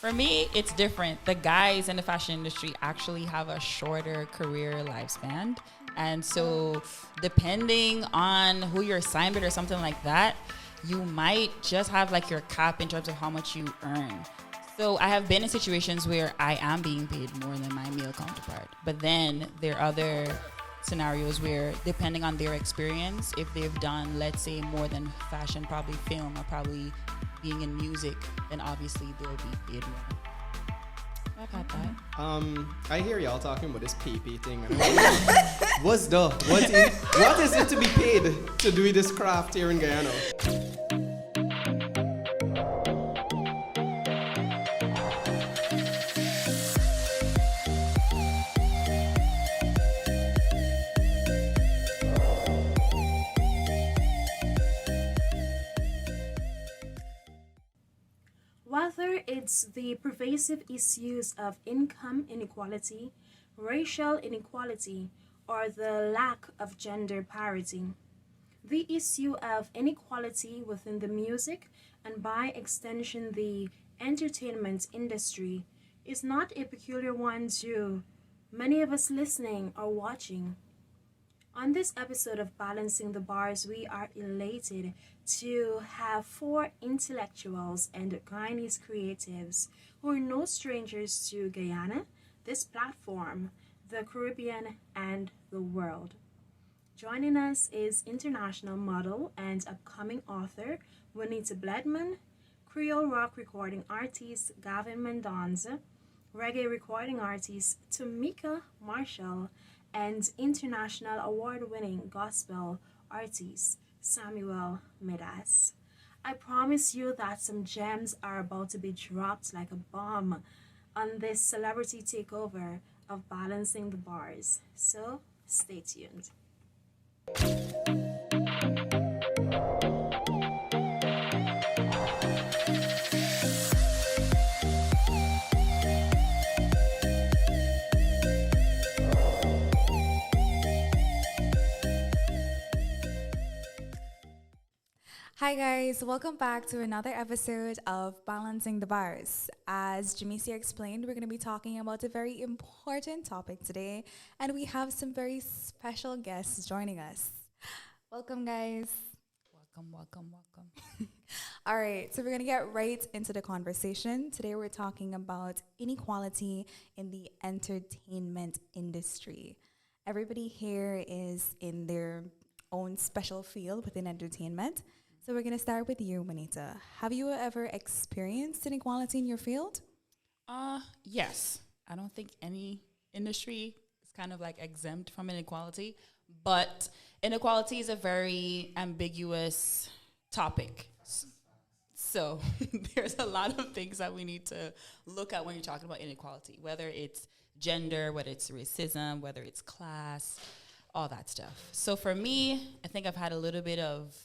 For me, it's different. The guys in the fashion industry actually have a shorter career lifespan. And so, depending on who you're signed with or something like that, you might just have like your cap in terms of how much you earn. So, I have been in situations where I am being paid more than my male counterpart. But then there are other scenarios where, depending on their experience, if they've done, let's say, more than fashion, probably film or probably being in music, then obviously they'll be paid more. I've had that. I hear y'all talking about this pay thing. And what is it to be paid to do this craft here in Guyana? Whether it's the pervasive issues of income inequality, racial inequality, or the lack of gender parity, the issue of inequality within the music and by extension the entertainment industry is not a peculiar one to many of us listening or watching. On this episode of Balancing the Bars, we are elated to have four intellectuals and Guyanese creatives who are no strangers to Guyana, this platform, the Caribbean, and the world. Joining us is international model and upcoming author Juanita Bledman, Creole rock recording artist Gavin Mendonca, reggae recording artist Timeka Marshall, and international award-winning gospel artist Samuel Medas. I promise you that some gems are about to be dropped like a bomb on this celebrity takeover of Balancing the Bars. So stay tuned. Hi guys, welcome back to another episode of Balancing the Bars. As Jamisia explained, we're going to be talking about a very important topic today, and we have some very special guests joining us. Welcome guys. Welcome. All right, so we're going to get right into the conversation. Today we're talking about inequality in the entertainment industry. Everybody here is in their own special field within entertainment. So we're going to start with you, Juanita. Have you ever experienced inequality in your field? Yes. I don't think any industry is kind of like exempt from inequality, but inequality is a very ambiguous topic. So there's a lot of things that we need to look at when you're talking about inequality, whether it's gender, whether it's racism, whether it's class, all that stuff. So for me, I think I've had a little bit of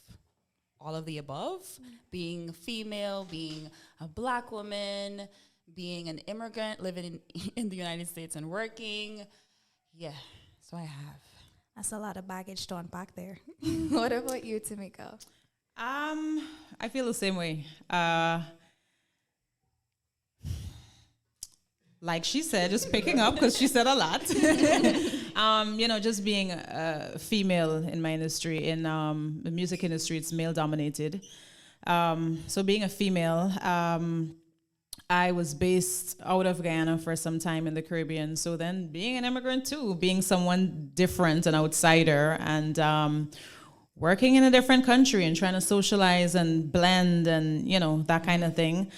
all of the above, being female, being a black woman, being an immigrant, living in the United States and working. Yeah, so I have. That's a lot of baggage to unpack there. What about you, Timeka? I feel the same way. Like she said, just picking up because she said a lot. Just being a female in my industry, in the music industry, it's male dominated. So being a female, I was based out of Guyana for some time in the Caribbean. So then being an immigrant too, being someone different, an outsider, and working in a different country and trying to socialize and blend and, that kind of thing.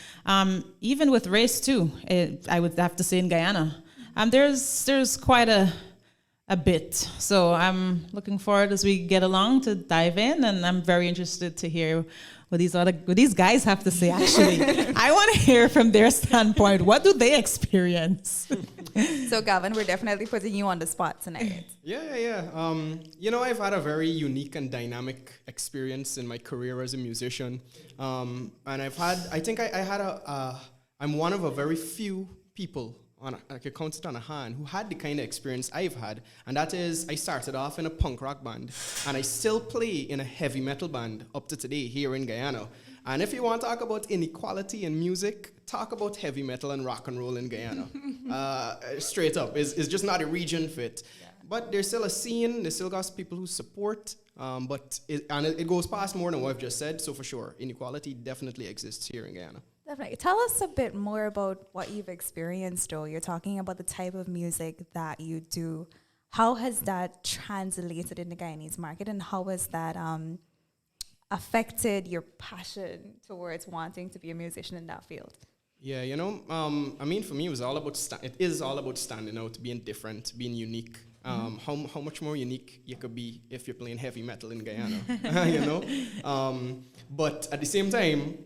Even with race too, I would have to say in Guyana, there's quite a bit. So I'm looking forward as we get along to dive in, and I'm very interested to hear what these guys have to say, actually. I want to hear from their standpoint. What do they experience? So, Gavin, we're definitely putting you on the spot tonight. Yeah. I've had a very unique and dynamic experience in my career as a musician. And I'm one of a very few people I could count it on a hand who had the kind of experience I've had, and that is I started off in a punk rock band, and I still play in a heavy metal band up to today here in Guyana. And if you want to talk about inequality in music, talk about heavy metal and rock and roll in Guyana. Straight up, it's just not a region fit. Yeah. But there's still a scene, there's still got people who support, but it goes past more than what I've just said, so for sure, inequality definitely exists here in Guyana. Definitely. Tell us a bit more about what you've experienced, though. You're talking about the type of music that you do. How has that translated in the Guyanese market, and how has that affected your passion towards wanting to be a musician in that field? Yeah, you know, I mean, for me, it is all about standing out, being different, being unique. How much more unique you could be if you're playing heavy metal in Guyana, you know? But at the same time,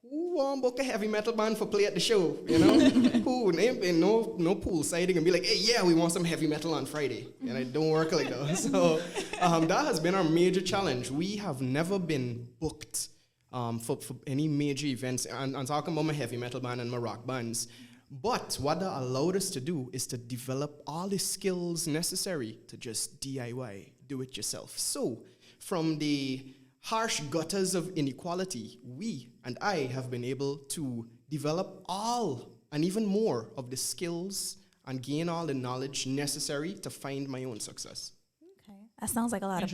who won't book a heavy metal band for play at the show, you know? Who? No pool siding and be like, hey, yeah, we want some heavy metal on Friday. And it don't work like that. So that has been our major challenge. We have never been booked for any major events. And I'm talking about my heavy metal band and my rock bands. But what that allowed us to do is to develop all the skills necessary to just DIY, do it yourself. So from the harsh gutters of inequality, we and I have been able to develop all and even more of the skills and gain all the knowledge necessary to find my own success. Okay, that sounds like a lot of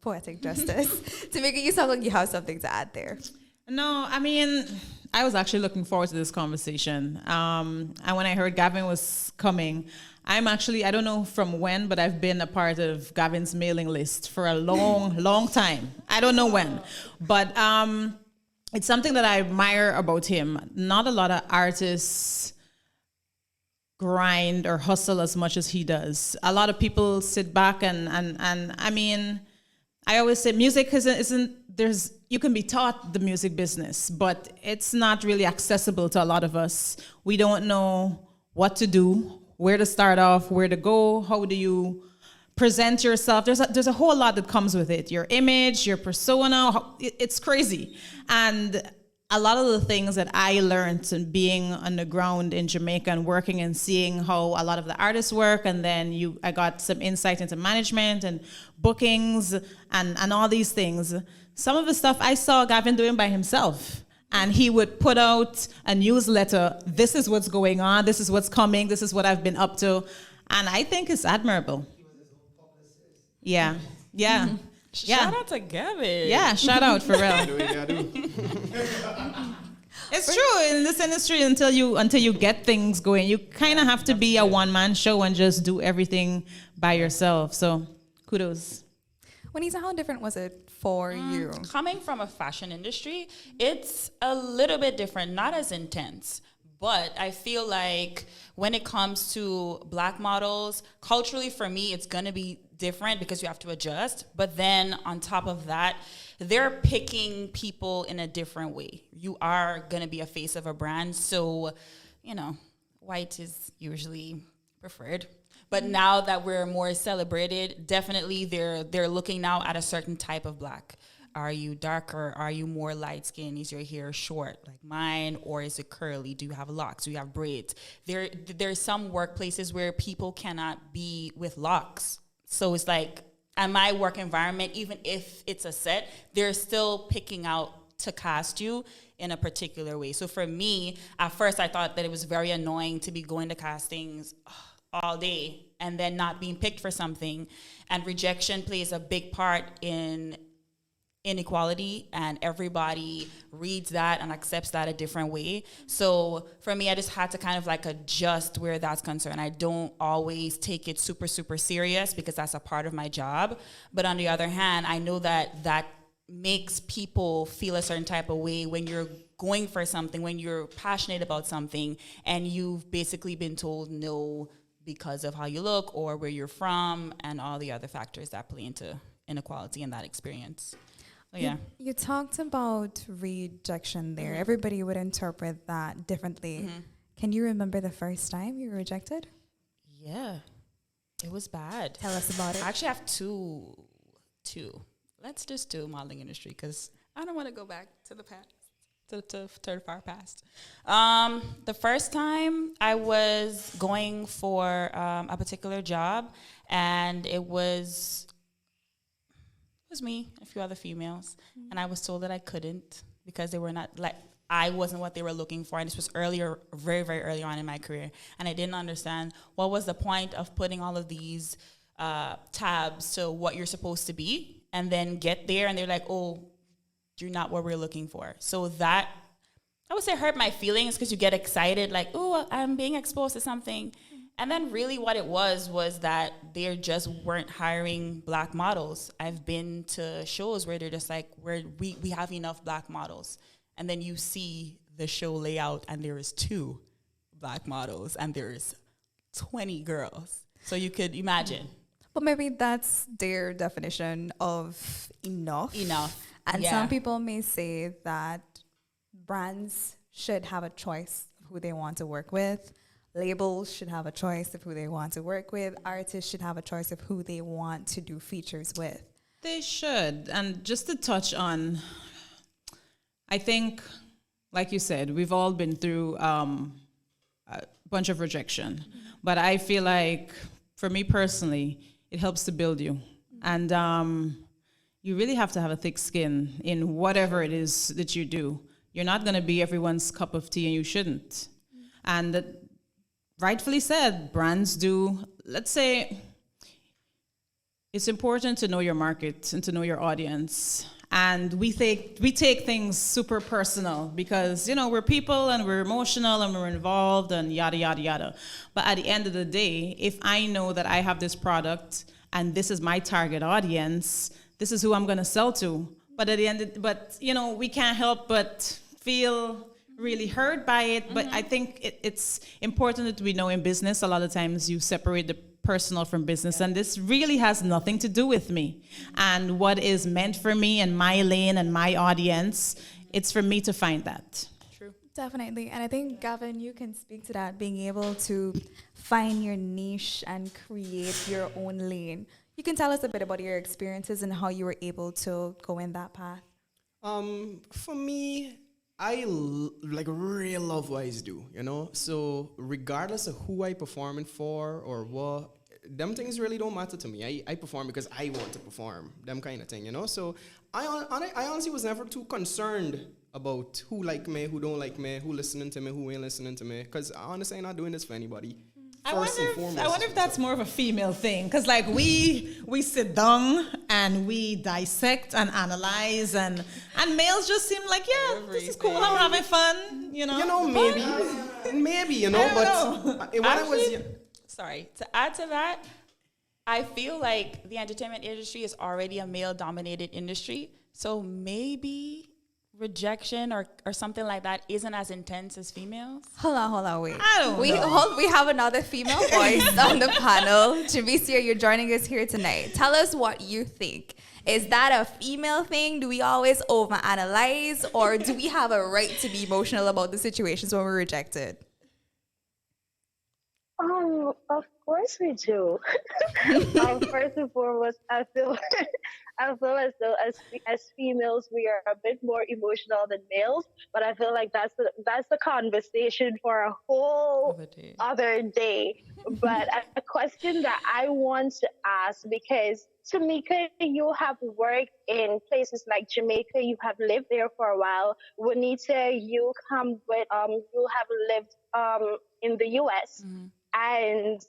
poetic justice. Timeka, you sound like you have something to add there. No, I mean, I was actually looking forward to this conversation. And when I heard Gavin was coming, I don't know from when, but I've been a part of Gavin's mailing list for a long time. I don't know when. But it's something that I admire about him. Not a lot of artists grind or hustle as much as he does. A lot of people sit back and I mean, I always say music you can be taught the music business, but it's not really accessible to a lot of us. We don't know what to do, where to start off, where to go, how do you present yourself. There's a whole lot that comes with it. Your image, your persona, it's crazy. And a lot of the things that I learned in being on the ground in Jamaica and working and seeing how a lot of the artists work, and then I got some insight into management and bookings and all these things. Some of the stuff I saw Gavin doing by himself. And he would put out a newsletter, this is what's going on, this is what's coming, this is what I've been up to. And I think it's admirable. Yeah. Shout out to Gavin. Yeah, shout out for real. It's true in this industry, until you get things going, you kind of have to be a one-man show and just do everything by yourself. So kudos. Juanita, how different was it for you? Coming from a fashion industry, it's a little bit different, not as intense. But I feel like when it comes to black models, culturally for me, it's going to be different because you have to adjust. But then on top of that, they're picking people in a different way. You are going to be a face of a brand. So, white is usually preferred. But now that we're more celebrated, definitely they're looking now at a certain type of black. Are you darker? Are you more light skinned? Is your hair short like mine? Or is it curly? Do you have locks? Do you have braids? There's some workplaces where people cannot be with locks. So it's like, at my work environment, even if it's a set, they're still picking out to cast you in a particular way. So for me, at first I thought that it was very annoying to be going to castings all day and then not being picked for something. And rejection plays a big part in inequality, and everybody reads that and accepts that a different way. So for me, I just had to kind of like adjust where that's concerned. I don't always take it super, super serious because that's a part of my job. But on the other hand, I know that makes people feel a certain type of way when you're going for something, when you're passionate about something, and you've basically been told no because of how you look or where you're from and all the other factors that play into inequality in that experience. So, yeah. You talked about rejection there. Everybody would interpret that differently. Can you remember the first time you were rejected? Yeah, it was bad. Tell us about it. I actually have two. Let's just do modeling industry because I don't want to go back to the past. To the far past. The first time I was going for a particular job, and it was me, a few other females, and I was told that I couldn't. because they were not like, I wasn't what they were looking for. And this was earlier, very, very early on in my career. And I didn't understand what was the point of putting all of these tabs to what you're supposed to be, and then get there and they're like, oh, you're not what we're looking for. So that, I would say, hurt my feelings, because you get excited, like, oh, I'm being exposed to something. And then really what it was that they just weren't hiring black models. I've been to shows where they're just like, we have enough black models. And then you see the show layout and there is 2 black models and there's 20 girls. So you could imagine. But maybe that's their definition of enough. Enough. And yeah. some people may say that brands should have a choice of who they want to work with. Labels should have a choice of who they want to work with. Artists should have a choice of who they want to do features with. They should. And just to touch on, I think, like you said, we've all been through a bunch of rejection. Mm-hmm. But I feel like, for me personally, it helps to build you. Mm-hmm. And you really have to have a thick skin in whatever it is that you do. You're not going to be everyone's cup of tea, and you shouldn't. Mm-hmm. And rightfully said, brands do. Let's say it's important to know your market and to know your audience. And we take things super personal because, you know, we're people and we're emotional and we're involved and yada, yada, yada. But at the end of the day, if I know that I have this product and this is my target audience, this is who I'm going to sell to. But at the end, you know, we can't help but feel really hurt by it. Mm-hmm. But I think it's important that we know in business, a lot of times you separate the personal from business, and this really has nothing to do with me and what is meant for me and my lane and my audience. It's for me to find that. True. Definitely. And I think, Gavin, you can speak to that, being able to find your niche and create your own lane. You can tell us a bit about your experiences and how you were able to go in that path. For me, I really love what I do, you know? So regardless of who I performing for or what, them things really don't matter to me. I perform because I want to perform, them kind of thing, you know? So I honestly was never too concerned about who like me, who don't like me, who listening to me, who ain't listening to me, because honestly, I'm not doing this for anybody. I wonder if that's more of a female thing, because like we sit down and we dissect and analyze, and males just seem like, yeah, this is cool, I'm having fun, you know. You know, maybe, you know, but when I was sorry, to add to that, I feel like the entertainment industry is already a male-dominated industry, so maybe rejection or something like that isn't as intense as females. Hold on, wait. I don't know. We have another female voice on the panel. Javicia, you're joining us here tonight. Tell us what you think. Is that a female thing? Do we always overanalyze, or do we have a right to be emotional about the situations when we're rejected? Of course we do. First and foremost, I feel as though as females we are a bit more emotional than males, but I feel like that's the conversation for a whole other day. But a question that I want to ask, because Timeka, you have worked in places like Jamaica, you have lived there for a while. Juanita, you have lived in the US. Mm-hmm. And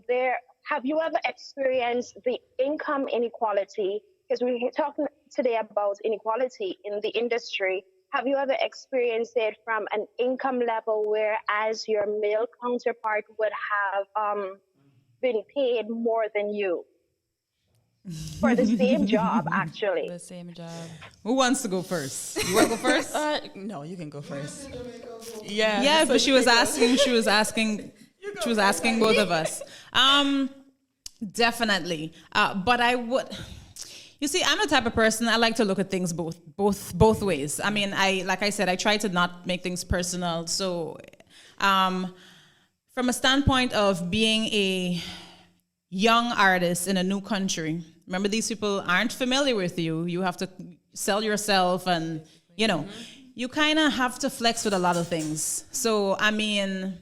there, have you ever experienced the income inequality? Because we're talking today about inequality in the industry. Have you ever experienced it from an income level whereas your male counterpart would have been paid more than you? For the same job, actually. The same job. Who wants to go first? You want to go first? No, you can go first. Yeah, but she was asking both of us. Definitely. But I would, you see, I'm the type of person, I like to look at things both ways. I mean, like I said, I try to not make things personal. So from a standpoint of being a young artist in a new country, remember, these people aren't familiar with you. You have to sell yourself, and, you know, you kind of have to flex with a lot of things. So, I mean,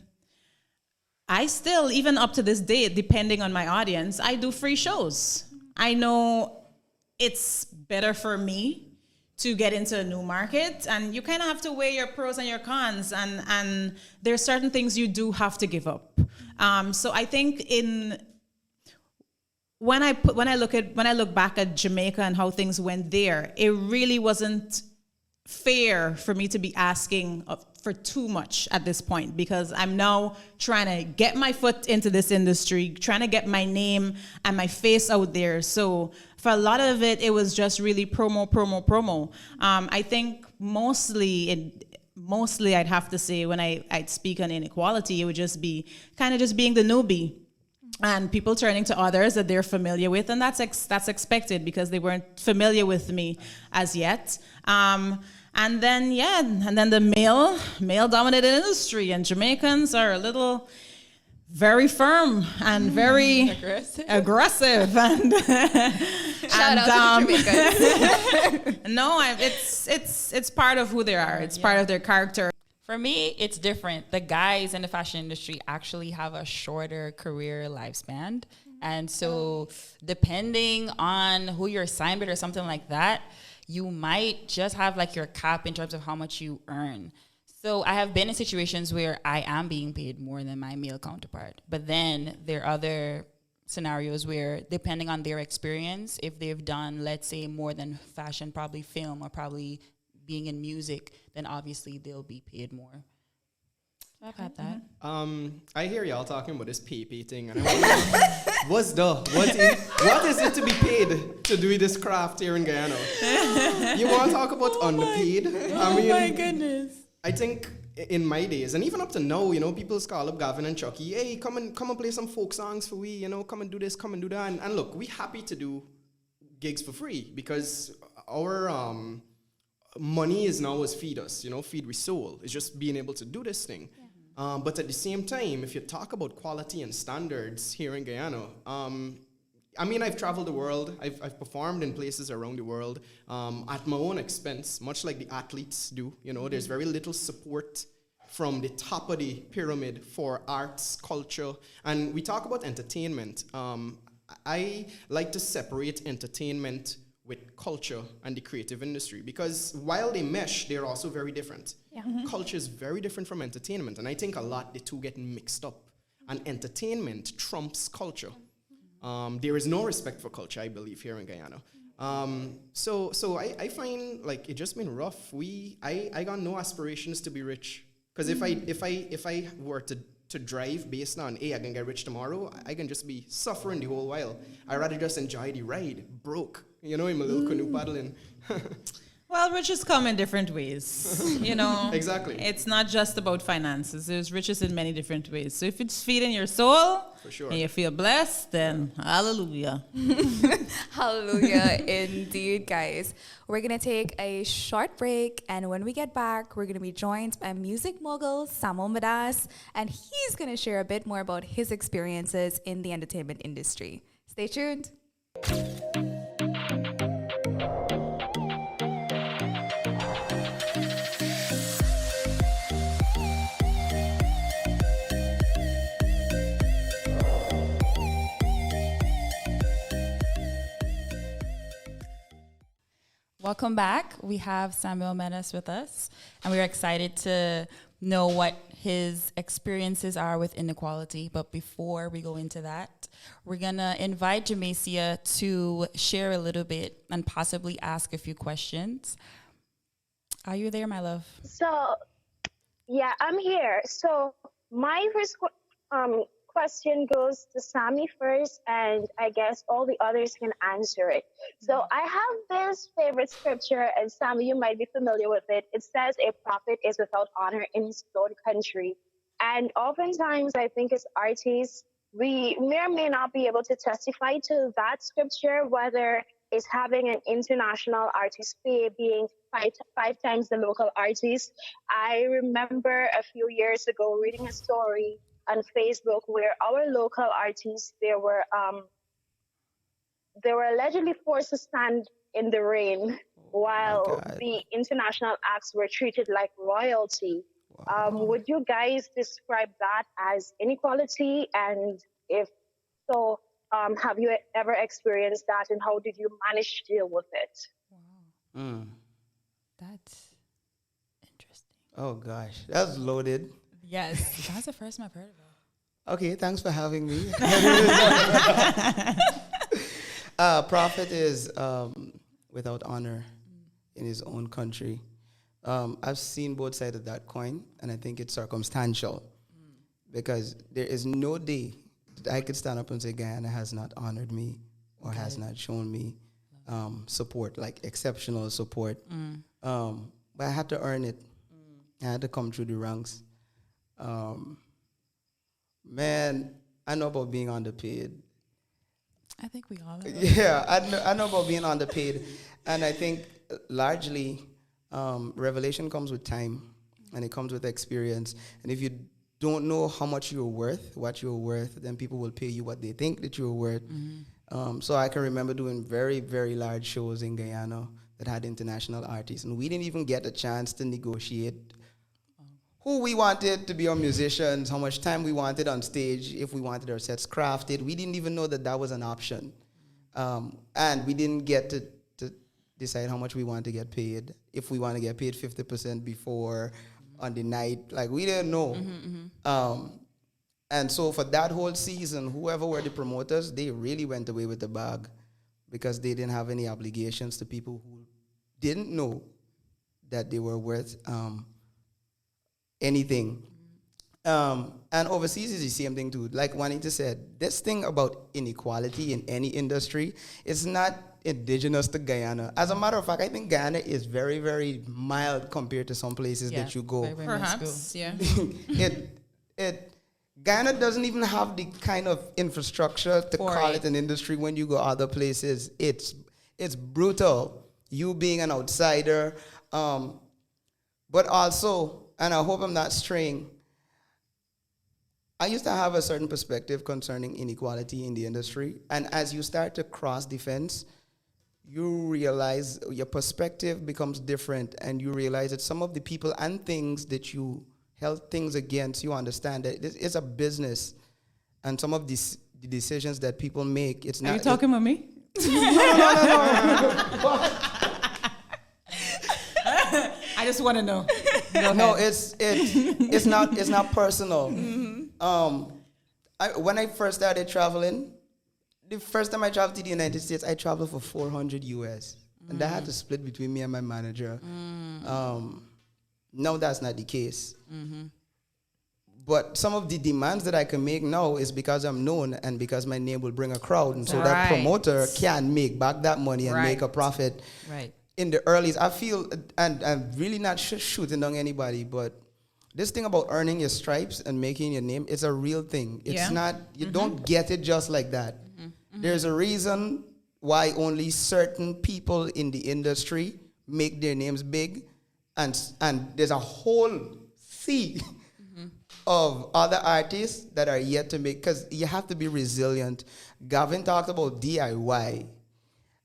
I still, even up to this day, depending on my audience, I do free shows. I know it's better for me to get into a new market, and you kind of have to weigh your pros and your cons, and there's certain things you do have to give up. So I think when I look back at Jamaica and how things went there, it really wasn't fair for me to be asking for too much at this point, because I'm now trying to get my foot into this industry, trying to get my name and my face out there. So for a lot of it, it was just really promo. I think mostly I'd have to say when I'd speak on inequality, it would just be kind of just being the newbie and people turning to others that they're familiar with, and that's expected because they weren't familiar with me as yet. And then the male dominated industry, and Jamaicans are a little very firm and very aggressive and shout out to the Jamaicans. No, it's part of who they are. It's part of their character. For me, it's different. The guys in the fashion industry actually have a shorter career lifespan. And so depending on who you're signed with or something like that, you might just have like your cap in terms of how much you earn. So I have been in situations where I am being paid more than my male counterpart. But then there are other scenarios where, depending on their experience, if they've done, let's say, more than fashion, probably film or probably being in music, then obviously they'll be paid more. So I've had that. I hear y'all talking about this pay thing, and I wonder, what is it to be paid to do this craft here in Guyana? You want to talk about underpaid? I mean, my goodness. I think in my days, and even up to now, people call up Gavin and Chucky, hey, come and play some folk songs for we, come and do this, come and do that. And look, we happy to do gigs for free because our money is now as feed us, feed we soul. It's just being able to do this thing. Yeah. But at the same time, if you talk about quality and standards here in Guyana, I've traveled the world. I've performed in places around the world at my own expense, much like the athletes do. There's very little support from the top of the pyramid for arts, culture. And we talk about entertainment. I like to separate entertainment with culture and the creative industry, because while they mesh, they're also very different. Yeah. Mm-hmm. Culture is very different from entertainment, and I think a lot the two get mixed up. And entertainment trumps culture. There is no respect for culture, I believe, here in Guyana. So I find like it just been rough. I got no aspirations to be rich, because if I were to drive based on, hey, I can get rich tomorrow, I can just be suffering the whole while. I'd rather just enjoy the ride, broke, in my little canoe paddling. Well, riches come in different ways, Exactly. It's not just about finances. There's riches in many different ways. So if it's feeding your soul, for sure, and you feel blessed, then hallelujah. Hallelujah, indeed, guys. We're going to take a short break, and when we get back, we're going to be joined by music mogul Samuel Medas, and he's going to share a bit more about his experiences in the entertainment industry. Stay tuned. Welcome back. We have Samuel Medas with us, and we're excited to know what his experiences are with inequality. But before we go into that, we're going to invite Jamacia to share a little bit and possibly ask a few questions. Are you there, my love? So, yeah, I'm here. So my first question goes to Sammy first, and I guess all the others can answer it. So I have this favorite scripture, and Sammy, you might be familiar with it. It says, a prophet is without honor in his own country. And oftentimes, I think as artists, we may or may not be able to testify to that scripture, whether it's having an international artist pay being five times the local artist. I remember a few years ago reading a story on Facebook where our local artists, they were allegedly forced to stand in the rain while the international acts were treated like royalty. Wow. Would you guys describe that as inequality? And if so, have you ever experienced that, and how did you manage to deal with it? Wow. That's interesting. Oh gosh, that's loaded. Yes, that's the first time I've heard of it. Okay, thanks for having me. Prophet is without honor in his own country. I've seen both sides of that coin, and I think it's circumstantial because there is no day that I could stand up and say Guyana has not honored me or has not shown me support, like exceptional support. But I had to earn it. I had to come through the ranks. Man, I know about being underpaid. I think we all are. Yeah, I know about being underpaid. And I think largely revelation comes with time and it comes with experience. And if you don't know how much you're worth, what you're worth, then people will pay you what they think that you're worth. So I can remember doing very, very large shows in Guyana that had international artists. And we didn't even get a chance to negotiate who we wanted to be our musicians, how much time we wanted on stage, if we wanted our sets crafted. We didn't even know that that was an option. And we didn't get to decide how much we want to get paid. If we want to get paid 50% before on the night, like we didn't know. And so for that whole season, whoever were the promoters, they really went away with the bag because they didn't have any obligations to people who didn't know that they were worth anything. And overseas is the same thing too. Like Juanita said, this thing about inequality in any industry is not indigenous to Guyana. As a matter of fact, I think Guyana is very, very mild compared to some places that you go. Perhaps, yeah. Guyana doesn't even have the kind of infrastructure to call it an industry when you go other places. It's brutal, you being an outsider. But also, and I hope I'm not straying, I used to have a certain perspective concerning inequality in the industry. And as you start to cross the fence, you realize your perspective becomes different, and you realize that some of the people and things that you held things against, you understand that it's a business, and some of the decisions that people make, it's not. Are you talking with me? I just want to know. No, it's not personal. When I first started traveling, the first time I traveled to the United States, I traveled for $400 US, and that had to split between me and my manager. No, that's not the case. But some of the demands that I can make now is because I'm known and because my name will bring a crowd, and so that promoter can make back that money and make a profit. Right. In the earlies, I feel, and I'm really not shooting down anybody, but this thing about earning your stripes and making your name, it's a real thing. It's not, you don't get it just like that. There's a reason why only certain people in the industry make their names big, and there's a whole sea of other artists that are yet to make, because you have to be resilient. Gavin talked about DIY.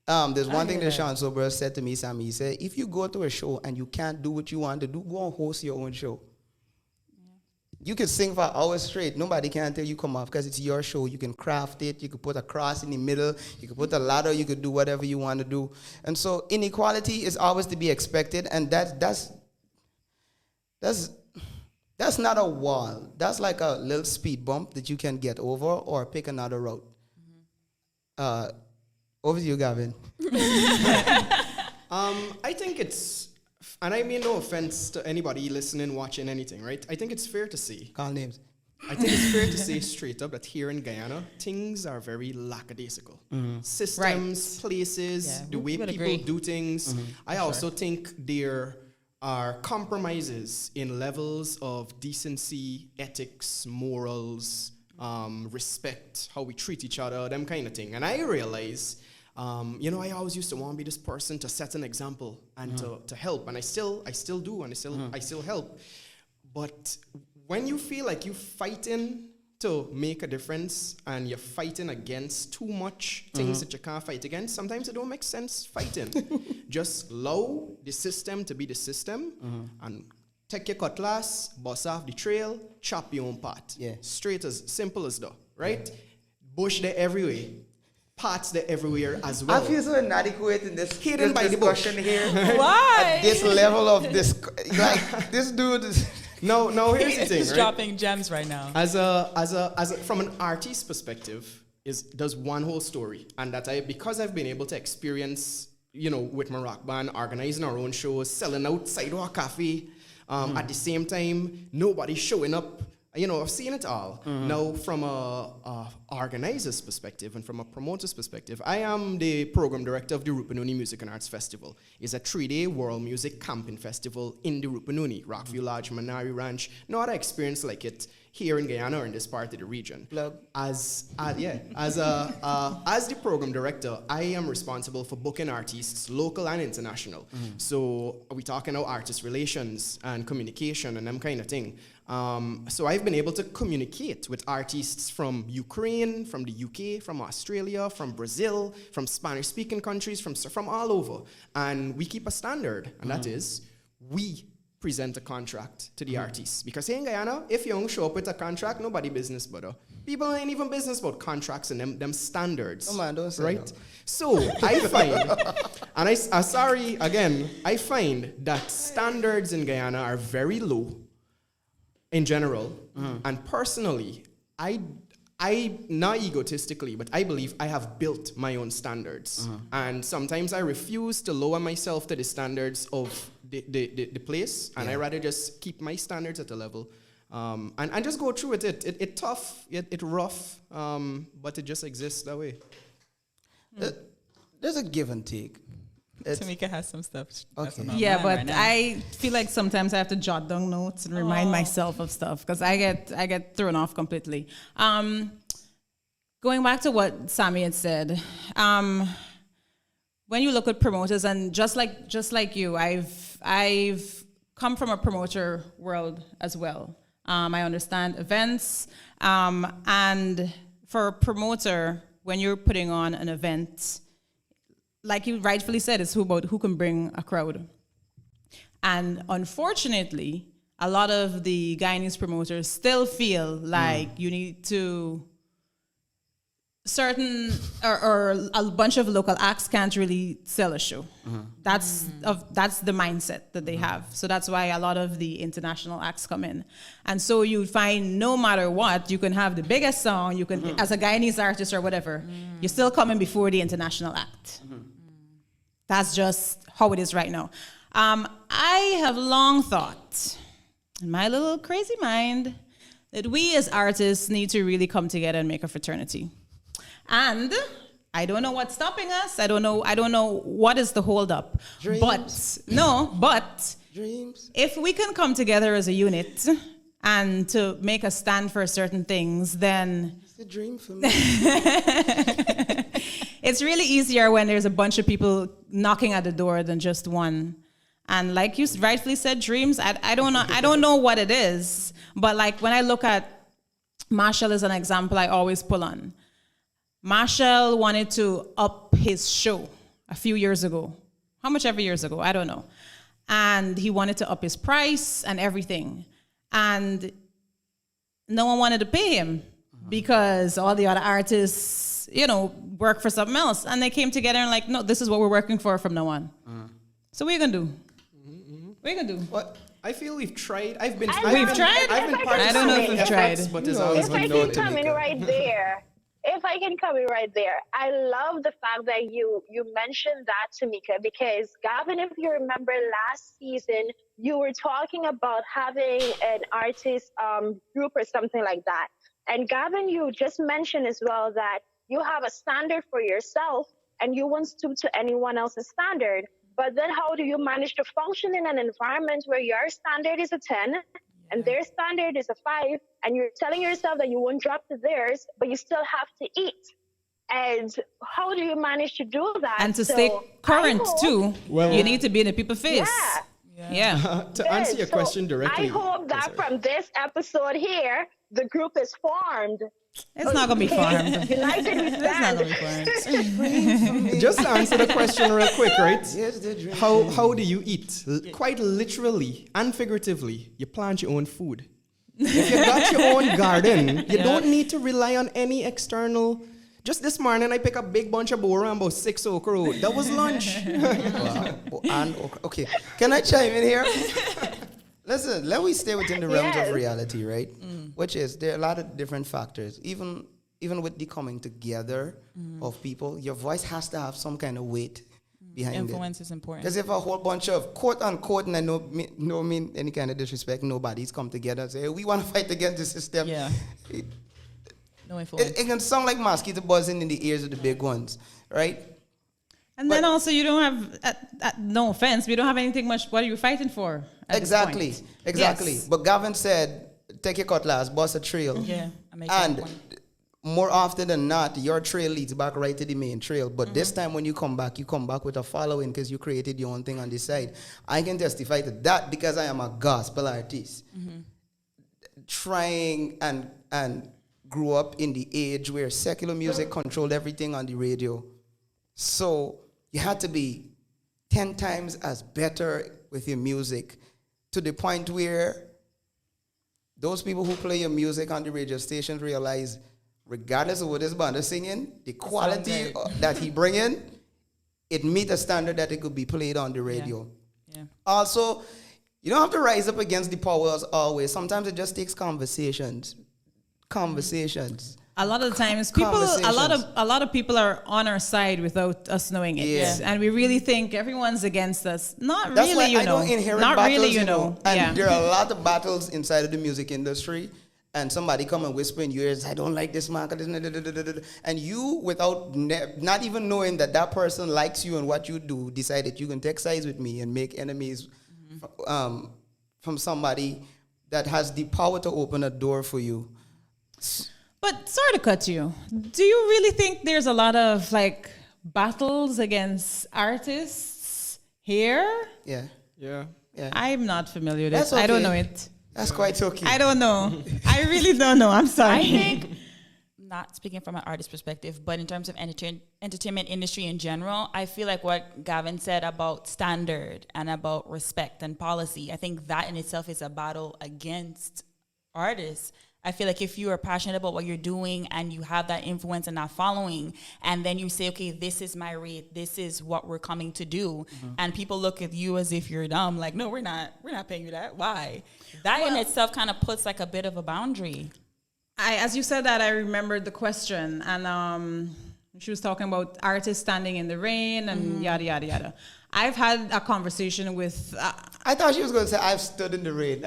There's one thing that Sean Sober said to me, Sammy. He said, if you go to a show and you can't do what you want to do, go and host your own show. You can sing for hours straight. Nobody can tell you come off because it's your show. You can craft it. You can put a cross in the middle. You can put a ladder. You can do whatever you want to do. And so inequality is always to be expected. And that's not a wall. That's like a little speed bump that you can get over or pick another route. Over to you, Gavin. I think it's, and I mean no offense to anybody listening, watching, anything, right? I think it's fair to say. Call names. I think it's fair to say straight up that here in Guyana, things are very lackadaisical. Systems, places, the way people do things. I also think there are compromises in levels of decency, ethics, morals, respect, how we treat each other, them kind of thing. And I realize, I always used to want to be this person to set an example and to help, and I still do, and I still help. But when you feel like you're fighting to make a difference and you're fighting against too much things that you can't fight against, sometimes it don't make sense fighting. Just allow the system to be the system and take your cutlass, bust off the trail, chop your own part. Yeah. Straight as simple as that, right? Bush there every way. parts there everywhere as I well. feel so inadequate in this Hidden by the bush. discussion here. Why? At this level of this, like this dude is. No, here's the thing, He's right? dropping gems right now. From an artist perspective, does one whole story, and that because I've been able to experience, with my rock band, organizing our own shows, selling out Sidewalk Cafe, at the same time, nobody showing up. I've seen it all. Now, from a organizer's perspective and from a promoter's perspective, I am the program director of the Rupununi Music and Arts Festival. It's a 3-day world music camping festival in the Rupununi, Rockview Lodge, Manari Ranch. No other experience like it here in Guyana or in this part of the region. Plug. As the program director, I am responsible for booking artists, local and international. So we're talking about artist relations and communication and them kind of thing. So I've been able to communicate with artists from Ukraine, from the UK, from Australia, from Brazil, from Spanish-speaking countries, from all over. And we keep a standard, and that is we present a contract to the artists. Because here in Guyana, if you don't show up with a contract, nobody business, brother. People ain't even business about contracts and them standards. Oh man, don't say right? that. So I find, and I find that standards in Guyana are very low in general. And personally, I not egotistically, but I believe I have built my own standards. And sometimes I refuse to lower myself to the standards of the place, and I rather just keep my standards at a level. And just go through it. It tough, it rough, but it just exists that way. There's a give and take. Timeka has some stuff. Okay. Yeah, but I feel like sometimes I have to jot down notes and remind myself of stuff because I get thrown off completely. Going back to what Sammy had said, when you look at promoters, and just like you, I've come from a promoter world as well. I understand events, and for a promoter, when you're putting on an event, like you rightfully said, it's about who can bring a crowd. And unfortunately, a lot of the Guyanese promoters still feel like you need to certain or a bunch of local acts can't really sell a show. That's the mindset that they have. So that's why a lot of the international acts come in. And so you find no matter what, you can have the biggest song, you can as a Guyanese artist or whatever, you're still coming before the international act. That's just how it is right now. I have long thought, in my little crazy mind, that we as artists need to really come together and make a fraternity. And I don't know what's stopping us. I don't know what is the holdup. Dreams. But Dreams. if we can come together as a unit and to make a stand for certain things, then It's a dream for me. it's really easier when there's a bunch of people knocking at the door than just one. And like you rightfully said, dreams, I don't know what it is. But like when I look at Marshall as an example, I always pull on. Marshall wanted to up his show a few years ago. How much ever years ago? I don't know. And he wanted to up his price and everything. And no one wanted to pay him because all the other artists, work for something else. And they came together and like, no, this is what we're working for from now on. So what are you going to do? What are you going to do? What? I feel we've tried. We've tried? I've been I don't know if we've tried. But there's always If I been no can come in right there, I love the fact that you mentioned that, Timeka, because Gavin, if you remember last season, you were talking about having an artist group or something like that. And Gavin, you just mentioned as well that you have a standard for yourself and you won't stoop to anyone else's standard. But then how do you manage to function in an environment where your standard is a 10 and their standard is a 5, and you're telling yourself that you won't drop to theirs, but you still have to eat? And how do you manage to do that? And to stay current too, Well, you need to be in the people's face. Yeah. To answer your question directly. I hope that from this episode here, the group is formed. It's not going to be formed. United we It's not stand. going to be formed. Just to answer the question real quick, right? Yes, the dream. How do you eat? Quite literally and figuratively, you plant your own food. If you got your own garden, you don't need to rely on any external Just this morning, I picked a big bunch of boar around about 6 Oak Road. That was lunch. Wow. And okay, can I chime in here? Listen, let me stay within the realms of reality, right? Which is there are a lot of different factors. Even with the coming together of people, your voice has to have some kind of weight behind Influence it. is important. Because if a whole bunch of quote unquote, and I no mean any kind of disrespect, nobody's come together and say, hey, we want to fight against the system. Yeah. No influence. It can sound like mosquito buzzing in the ears of the big ones, right? And then also you don't have, no offense, we don't have anything much. What are you fighting for? Exactly. Yes. But Gavin said, take your cutlass, bust a trail. Yeah. I make And that point. more often than not, your trail leads back right to the main trail. But this time when you come back with a following because you created your own thing on the side. I can testify to that because I am a gospel artist. Trying and grew up in the age where secular music controlled everything on the radio. So you had to be 10 times as better with your music to the point where those people who play your music on the radio stations realize, regardless of what this band is singing, the quality that he bring in, it meet a standard that it could be played on the radio. Yeah. Also, you don't have to rise up against the powers always. Sometimes it just takes conversations. A lot of the times, a lot of people are on our side without us knowing it, and we really think everyone's against us. Not That's really, why I don't inherit Not battles, really, you know. And there are a lot of battles inside of the music industry, and somebody come and whisper in your ears, "I don't like this market," and you, without not even knowing that person likes you and what you do, decide that you can take sides with me and make enemies from somebody that has the power to open a door for you. But sorry to cut you. Do you really think there's a lot of like battles against artists here? Yeah. I'm not familiar with That's it. I don't okay. know it. That's quite okay. I don't know. I really don't know. I'm sorry. I think, not speaking from an artist perspective, but in terms of entertainment industry in general, I feel like what Gavin said about standard and about respect and policy, I think that in itself is a battle against artists. I feel like if you are passionate about what you're doing and you have that influence and that following, and then you say, okay, this is my rate, this is what we're coming to do, and people look at you as if you're dumb, like, no, we're not paying you that. Why? That in itself kind of puts like a bit of a boundary. As you said that, I remembered the question, and she was talking about artists standing in the rain and yada, yada, yada. I've had a conversation with... I thought she was going to say, I've stood in the rain.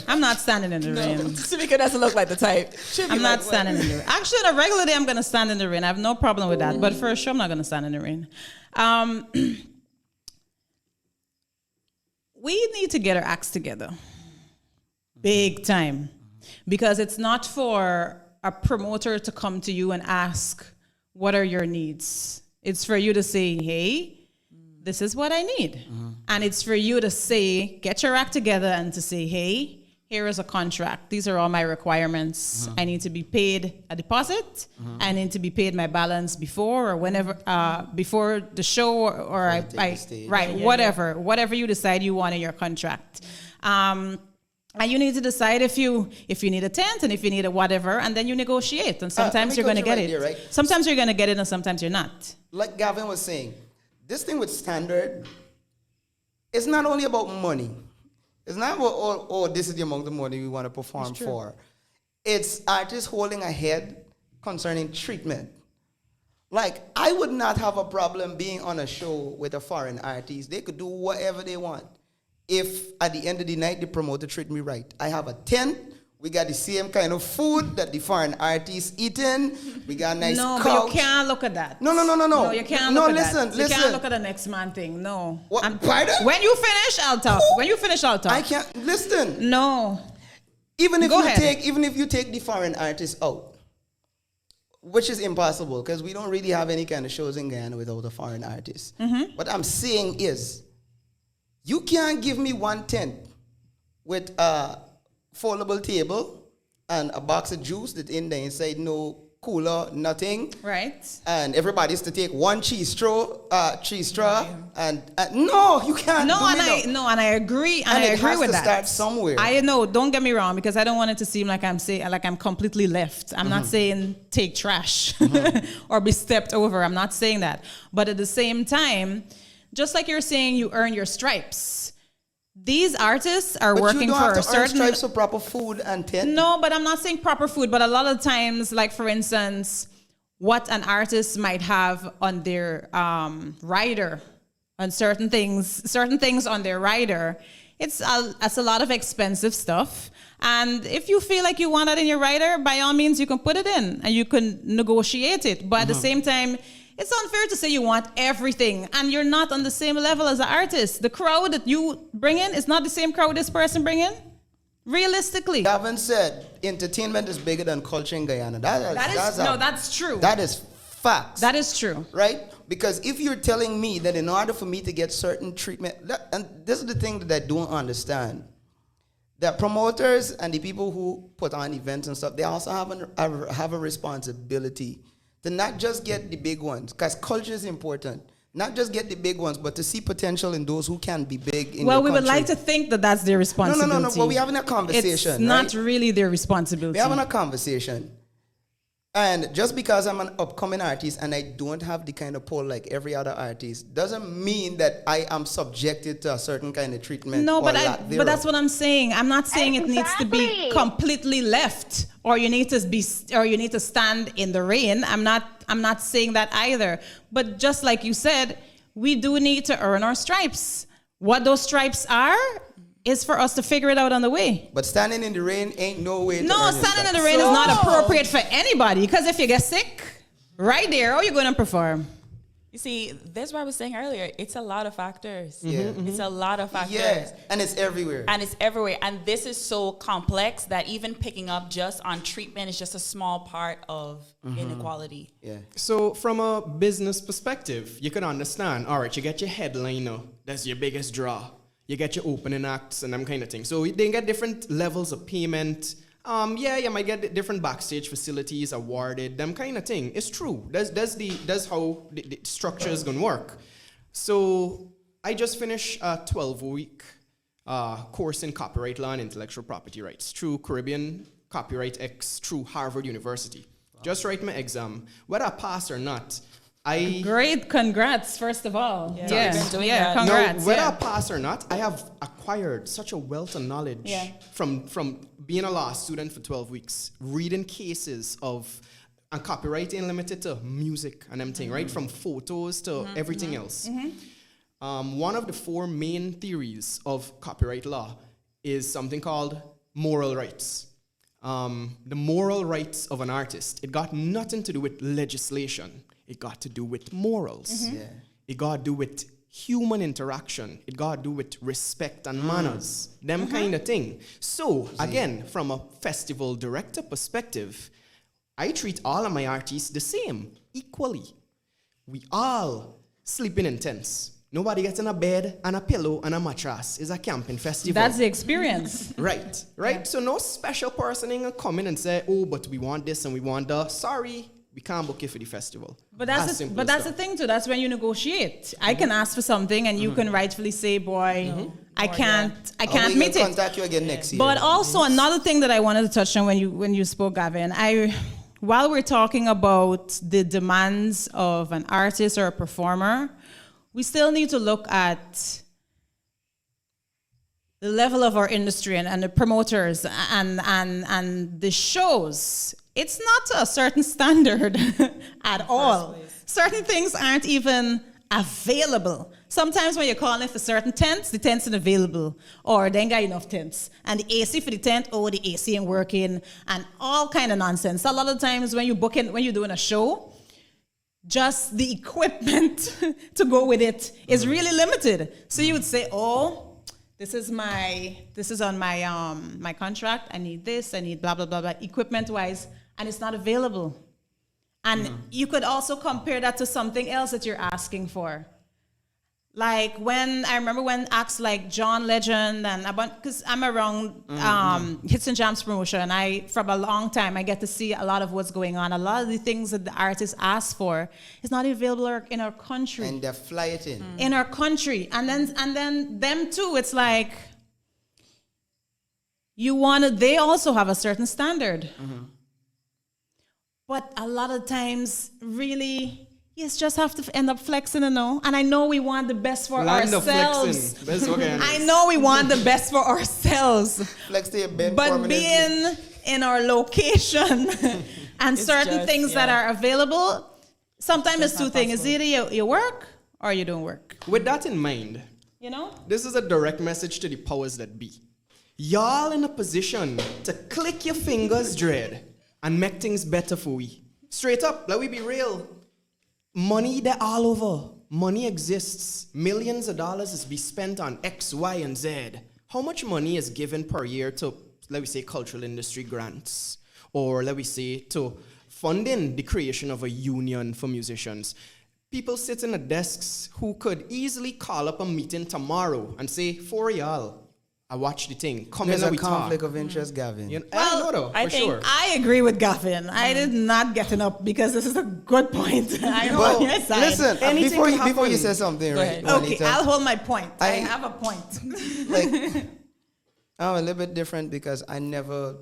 I'm not standing in the rain. Timeka doesn't look like the type. I'm not standing in the rain. Actually, on a regular day, I'm going to stand in the rain. I have no problem with that. But for a show, I'm not going to stand in the rain. We need to get our acts together. Big time. Because it's not for a promoter to come to you and ask, what are your needs? It's for you to say, hey, this is what I need. And it's for you to say, get your act together and to say, hey, here is a contract. These are all my requirements. I need to be paid a deposit. I need to be paid my balance before or whenever, before the show or whatever you decide you want in your contract. And you need to decide if you need a tent and if you need a whatever, and then you negotiate. And sometimes you're going to get it. Right? Sometimes you're going to get it and sometimes you're not. Like Gavin was saying, this thing with standard, it's not only about money. It's not about, this is the amount of money we want to perform for. It's artists holding a head concerning treatment. Like, I would not have a problem being on a show with a foreign artist. They could do whatever they want. If at the end of the night, the promoter treat me right. I have a tent. We got the same kind of food that the foreign artists eating. We got a nice couch. But you can't look at that. No. No, you can't look at that. Listen. You can't look at the next man thing. No. Pardon? When you finish, I'll talk. When you finish, I'll talk. I can't. Listen. No. Even if you take the foreign artists out, which is impossible because we don't really have any kind of shows in Guyana without a foreign artist. What I'm saying is, you can't give me one tent with a foldable table and a box of juice that in the inside no cooler, nothing. Right. And everybody's to take one cheese straw, and no, you can't. And I agree, and I it agree has with to that. start somewhere. I know. Don't get me wrong, because I don't want it to seem like I'm completely left. I'm not saying take trash or be stepped over. I'm not saying that. But at the same time, just like you're saying, you earn your stripes. These artists are working for a certain. Stripes for proper food and tent. No, but I'm not saying proper food. But a lot of times, like for instance, what an artist might have on their rider, on certain things on their rider, it's a lot of expensive stuff. And if you feel like you want that in your rider, by all means, you can put it in and you can negotiate it. But at the same time, it's unfair to say you want everything and you're not on the same level as an artist. The crowd that you bring in is not the same crowd this person bring in. Realistically. Gavin said entertainment is bigger than culture in Guyana. That's true. That is facts. That is true. Right? Because if you're telling me that in order for me to get certain treatment, and this is the thing that I don't understand, that promoters and the people who put on events and stuff, they also have a responsibility to not just get the big ones, because culture is important. Not just get the big ones, but to see potential in those who can be big in Well, we country. would like to think that that's their responsibility. No. But we're having a conversation. It's not really their responsibility. We're having a conversation. And just because I'm an upcoming artist and I don't have the kind of pull like every other artist, doesn't mean that I am subjected to a certain kind of treatment. No, but that's what I'm saying. I'm not saying it needs to be completely left, or you need to stand in the rain. I'm not saying that either. But just like you said, we do need to earn our stripes. What those stripes are is for us to figure it out on the way. But standing in the rain ain't no way to No, earn standing in the rain is not appropriate for anybody, because if you get sick, right there, how are you going to perform? You see, that's what I was saying earlier. It's a lot of factors. Yeah. It's a lot of factors. Yeah, and it's everywhere. And this is so complex that even picking up just on treatment is just a small part of inequality. Yeah. So from a business perspective, you can understand, all right, you get your headliner, that's your biggest draw. You get your opening acts and them kind of thing. So they get different levels of payment. You might get different backstage facilities awarded, them kind of thing. It's true. That's how the structure is going to work. So I just finished a 12-week course in copyright law and intellectual property rights through Caribbean Copyright X through Harvard University. Just write my exam. Whether I pass or not, Great, congrats, first of all. Congrats. Now, whether I pass or not, I have acquired such a wealth of knowledge from being a law student for 12 weeks, reading cases of and copywriting limited to music and everything, right? From photos to everything else. One of the four main theories of copyright law is something called moral rights. The moral rights of an artist, it got nothing to do with legislation. It got to do with morals. It got to do with human interaction. It got to do with respect and manners. Them kind of thing. So, again, from a festival director perspective, I treat all of my artists the same, equally. We all sleeping in tents. Nobody gets in a bed and a pillow and a mattress. It's a camping festival. That's the experience. Right. Yeah. So no special person ain't gonna come in and say, oh, but we want this and we want that. Sorry, we can't book you for the festival. But that's the thing too. That's when you negotiate. I can ask for something and you can rightfully say, boy, I can't meet it. Contact you again next year. But also another thing that I wanted to touch on when you spoke, Gavin, while we're talking about the demands of an artist or a performer, we still need to look at the level of our industry and the promoters and the shows. It's not to a certain standard at all. Certain things aren't even available. Sometimes when you're calling for certain tents, the tents aren't available, or they ain't got enough tents. And the AC for the tent, the AC ain't working, and all kind of nonsense. A lot of times when you're doing a show, just the equipment to go with it is really limited. So you would say, this is on my contract. I need this, I need blah, blah, blah, blah, equipment-wise, and it's not available. And you could also compare that to something else that you're asking for. Like I remember when acts like John Legend and because I'm around Hits and Jams promotion, from a long time I get to see a lot of what's going on. A lot of the things that the artists ask for is not available in our country. And they fly it in. In our country. And then them too, it's like they also have a certain standard. But a lot of times really you just have to end up flexing, and I know we want the best for ourselves. I know we want the best for ourselves. Flex to your bed but being in our location and certain things that are available, sometimes it's two things. It's either you work or you don't work. With that in mind, this is a direct message to the powers that be. Y'all in a position to click your fingers, dread, and make things better for we. Straight up, let we be real. Money, they're all over. Money exists. Millions of dollars is be spent on X, Y, and Z. How much money is given per year to, let me say, cultural industry grants? Or let me say, to funding the creation of a union for musicians? People sitting at desks who could easily call up a meeting tomorrow and say, for y'all, I watch the thing. Come There's in and a we conflict talk. of interest, Gavin. I think I agree with Gavin. I did not getting up because this is a good point. I know on your side. Listen, before you say something, right? Okay, I'll hold my point. I have a point. I'm a little bit different because I never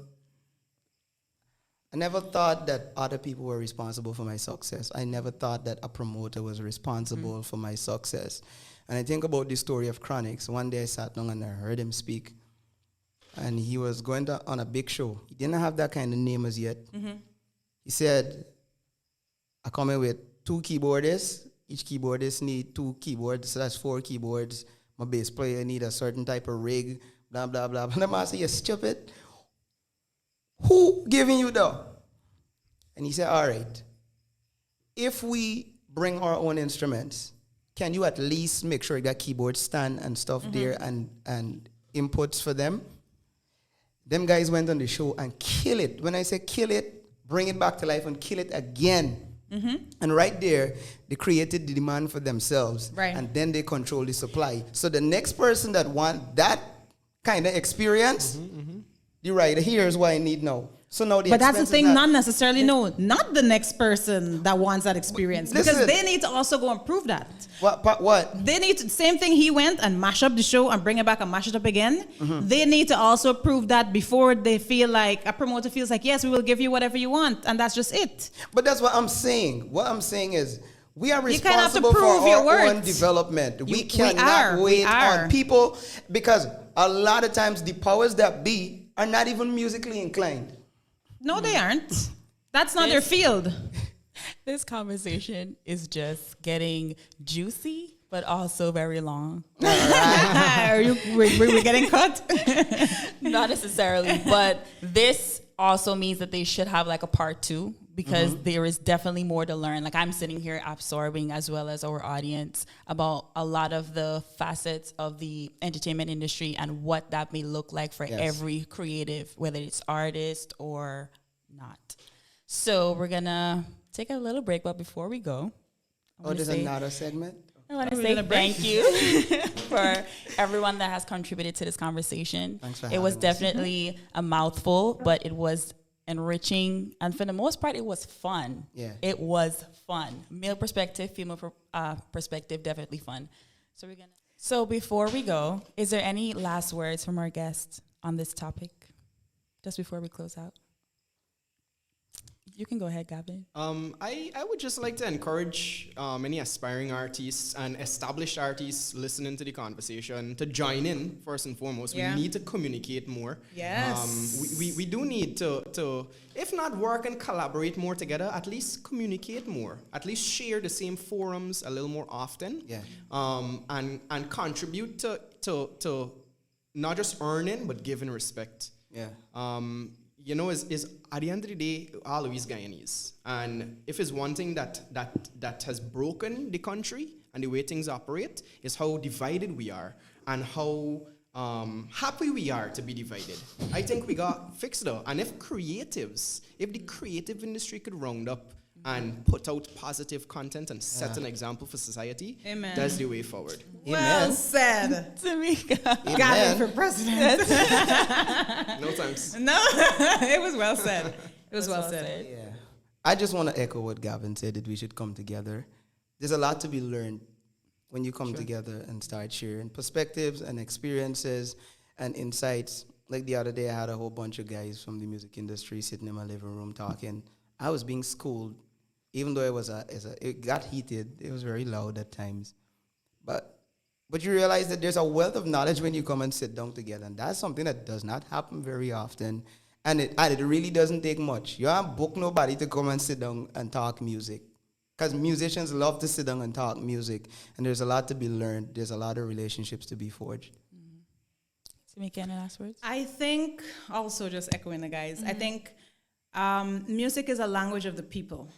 thought that other people were responsible for my success. I never thought that a promoter was responsible for my success. And I think about the story of Chronix. One day I sat down and I heard him speak. And he was going on a big show. He didn't have that kind of name as yet. He said, I come in with 2 keyboardists. Each keyboardist need 2 keyboards. So that's 4 keyboards. My bass player need a certain type of rig. Blah, blah, blah. And the man said, you stupid. Who giving you that? And he said, all right. If we bring our own instruments, can you at least make sure you got keyboard stand and stuff there and inputs for them? Them guys went on the show and kill it. When I say kill it, bring it back to life and kill it again. And right there, they created the demand for themselves. Right. And then they control the supply. So the next person that want that kind of experience, the writer, here's what I need now. So now but that's the thing, not necessarily, not the next person that wants that experience. Listen, because they need to also go and prove that. What? They need to, same thing he went and mash up the show and bring it back and mash it up again. They need to also prove that before they feel like, a promoter feels like, yes, we will give you whatever you want. And that's just it. But that's what I'm saying. What I'm saying is, we are You kind of have to responsible prove for your our own worth. development. We cannot wait on people because a lot of times the powers that be are not even musically inclined. No, they aren't. That's not their field. This conversation is just getting juicy, but also very long. We're getting cut? Not necessarily, but this also means that they should have like a part 2 because there is definitely more to learn. Like I'm sitting here absorbing as well as our audience about a lot of the facets of the entertainment industry and what that may look like for every creative, whether it's artist or not. So we're gonna take a little break, but before we go, there's another segment? I want to say thank you for everyone that has contributed to this conversation. Thanks for It was having us. definitely a mouthful, but it was enriching, and for the most part, it was fun. Yeah. It was fun. Male perspective, female perspective, definitely fun. So before we go, is there any last words from our guests on this topic? Just before we close out. You can go ahead, Gavin. I would just like to encourage any aspiring artists and established artists listening to the conversation to join in, first and foremost. Yeah. We need to communicate more. Yes. We do need to, if not work and collaborate more together, at least communicate more. At least share the same forums a little more often. Yeah. And contribute to not just earning, but giving respect. Yeah. Is at the end of the day, all of us Guyanese. And if it's one thing that has broken the country and the way things operate, is how divided we are and how happy we are to be divided. I think we got fixed though. And if the creative industry could round up and put out positive content and set an example for society, Amen. that's the way forward. Well said. Timeka. Gavin for president. No thanks. No, it was well said. It was well said. Yeah. I just want to echo what Gavin said, that we should come together. There's a lot to be learned when you come together and start sharing perspectives and experiences and insights. Like the other day, I had a whole bunch of guys from the music industry sitting in my living room talking. I was being schooled, even though it got heated. It was very loud at times. But you realize that there's a wealth of knowledge when you come and sit down together. And that's something that does not happen very often. And it really doesn't take much. You don't book nobody to come and sit down and talk music. Because musicians love to sit down and talk music. And there's a lot to be learned. There's a lot of relationships to be forged. Timeka, any last words? I think, also just echoing the guys, I think music is a language of the people.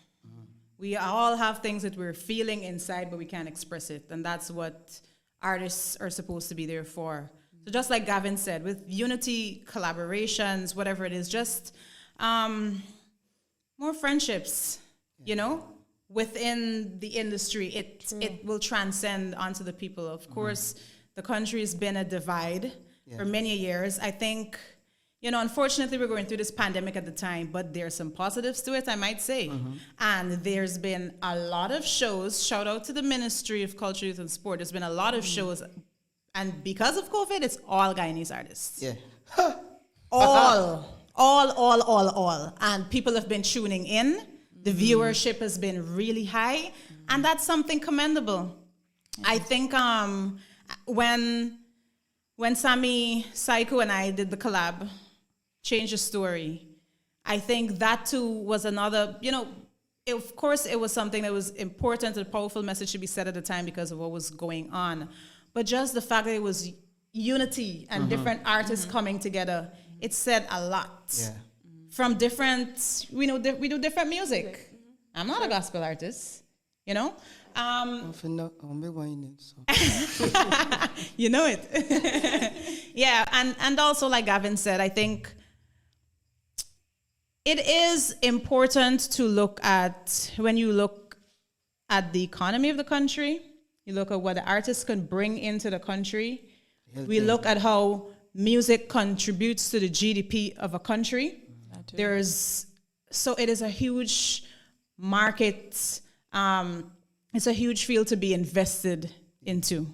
We all have things that we're feeling inside, but we can't express it. And that's what artists are supposed to be there for. So just like Gavin said, with unity, collaborations, whatever it is, just more friendships, within the industry. It will transcend onto the people. Of course, the country's been a divide for many years. I think, unfortunately, we're going through this pandemic at the time, but there's some positives to it, I might say. And there's been a lot of shows. Shout out to the Ministry of Culture, Youth and Sport. There's been a lot of shows. And because of COVID, it's all Guyanese artists. Yeah. All. And people have been tuning in. The viewership has been really high. And that's something commendable. I think when Sammy, Saiko, and I did the collab, Change the Story, I think that too was another, of course it was something that was important, a powerful message to be said at the time because of what was going on. But just the fact that it was unity and different artists coming together, it said a lot. Yeah. From different, we do different music. I'm not a gospel artist, You know it. Yeah, and also like Gavin said, I think it is important to look at, when you look at the economy of the country, you look at what the artists can bring into the country. We look at how music contributes to the GDP of a country. So it is a huge market. It's a huge field to be invested into.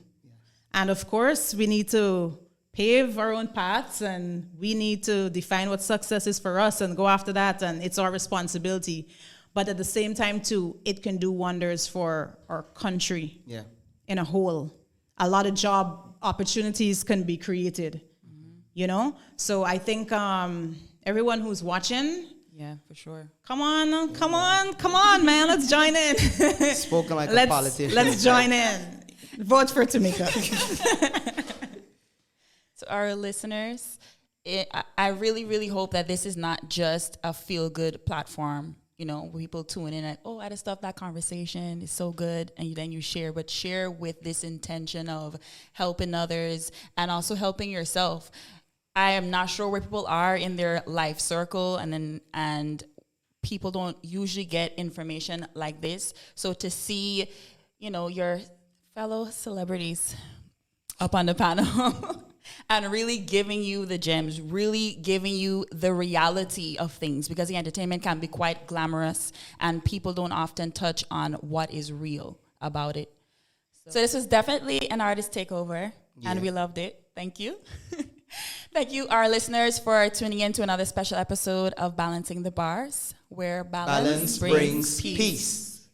And of course, we need to pave our own paths and we need to define what success is for us and go after that. And it's our responsibility. But at the same time, too, it can do wonders for our country in a whole. A lot of job opportunities can be created, So I think everyone who's watching, yeah, for sure. Come on, man. Let's join in. Spoken like a politician. Let's join in. Vote for Timeka. To our listeners, I really, really hope that this is not just a feel-good platform. People tune in like, oh, I just love that conversation. It's so good. And then you share, but share with this intention of helping others and also helping yourself. I am not sure where people are in their life circle, and people don't usually get information like this. So to see, your fellow celebrities up on the panel and really giving you the gems, really giving you the reality of things, because the entertainment can be quite glamorous and people don't often touch on what is real about it. So this was definitely an artist takeover, and we loved it. Thank you. Thank you, our listeners, for tuning in to another special episode of Balancing the Bars, where balance brings peace.